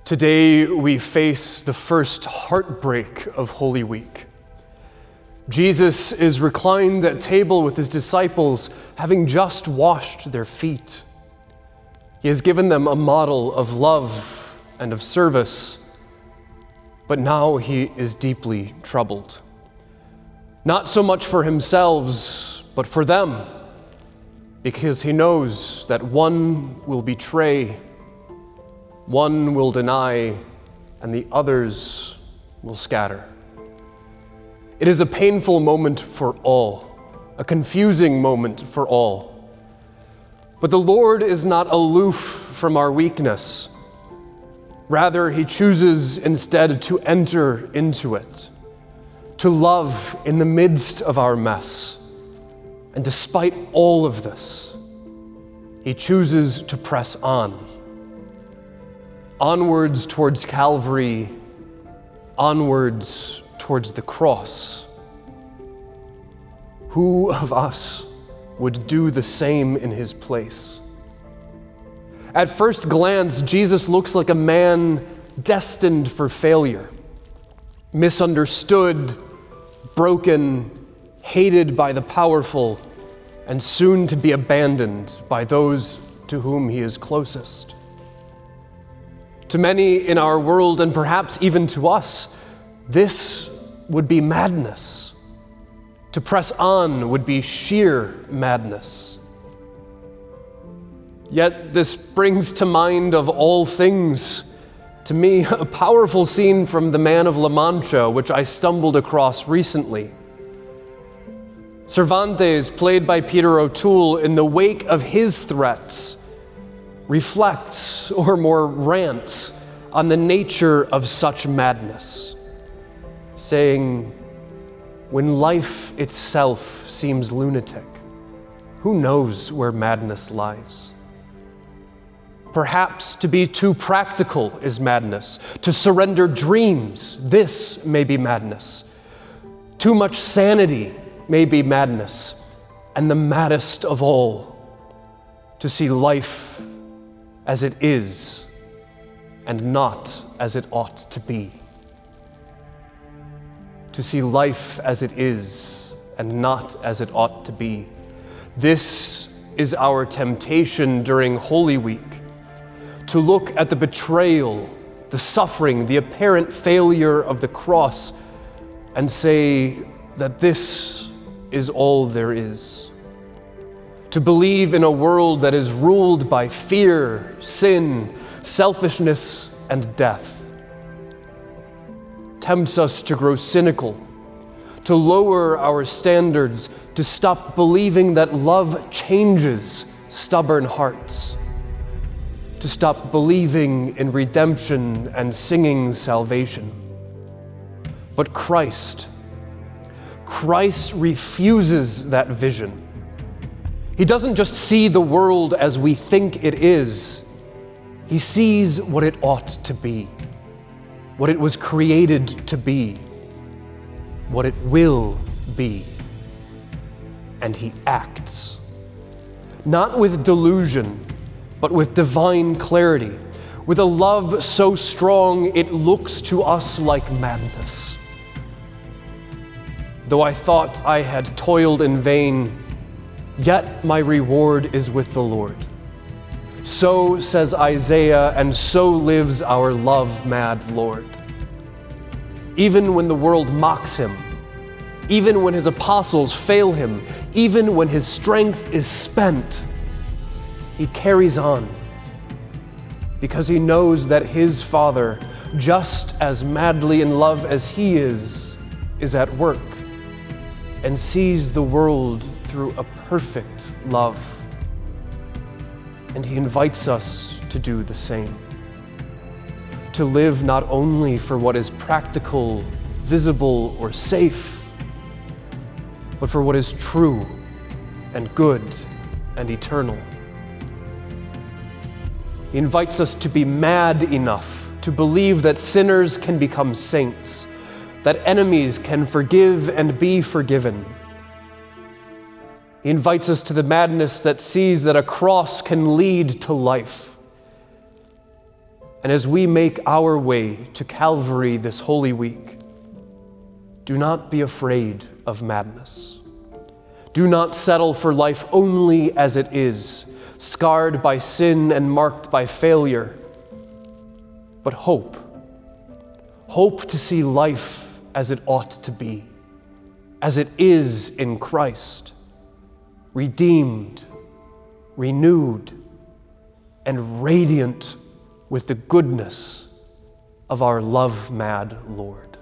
Today we face the first heartbreak of Holy Week. Jesus is reclined at table with his disciples, having just washed their feet. He has given them a model of love and of service, but now he is deeply troubled. Not so much for himself, but for them, because he knows that one will betray, one will deny, and the others will scatter. It is a painful moment for all, a confusing moment for all. But the Lord is not aloof from our weakness. Rather, he chooses instead to enter into it, to love in the midst of our mess. And despite all of this, he chooses to press on. Onwards towards Calvary, onwards towards the cross. Who of us would do the same in his place? At first glance, Jesus looks like a man destined for failure, misunderstood, broken, hated by the powerful, and soon to be abandoned by those to whom he is closest. To many in our world, and perhaps even to us, this would be madness. To press on would be sheer madness. Yet this brings to mind, of all things, to me, a powerful scene from The Man of La Mancha, which I stumbled across recently. Cervantes, played by Peter O'Toole, in the wake of his threats, reflects, or more rants, on the nature of such madness, saying, "When life itself seems lunatic, who knows where madness lies? Perhaps to be too practical is madness. To surrender dreams, this may be madness. Too much sanity may be madness. And the maddest of all, to see life as it is and not as it ought to be. To see life as it is and not as it ought to be. This is our temptation during Holy Week, to look at the betrayal, the suffering, the apparent failure of the cross, and say that this is all there is. To believe in a world that is ruled by fear, sin, selfishness, and death. Tempts us to grow cynical, to lower our standards, to stop believing that love changes stubborn hearts, to stop believing in redemption and singing salvation. But Christ refuses that vision. He doesn't just see the world as we think it is. He sees what it ought to be, what it was created to be, what it will be. And he acts, not with delusion, but with divine clarity, with a love so strong it looks to us like madness. Though I thought I had toiled in vain, yet my reward is with the Lord. So says Isaiah, and so lives our love-mad Lord. Even when the world mocks him, even when his apostles fail him, even when his strength is spent, he carries on, because he knows that his Father, just as madly in love as he is at work, and sees the world through a perfect love. And he invites us to do the same. To live not only for what is practical, visible, or safe, but for what is true and good and eternal. He invites us to be mad enough to believe that sinners can become saints, that enemies can forgive and be forgiven. He invites us to the madness that sees that a cross can lead to life, And as we make our way to Calvary this Holy Week, do not be afraid of madness. Do not settle for life only as it is, scarred by sin and marked by failure, but hope. Hope to see life as it ought to be, as it is in Christ, redeemed, renewed, and radiant with the goodness of our love-mad Lord.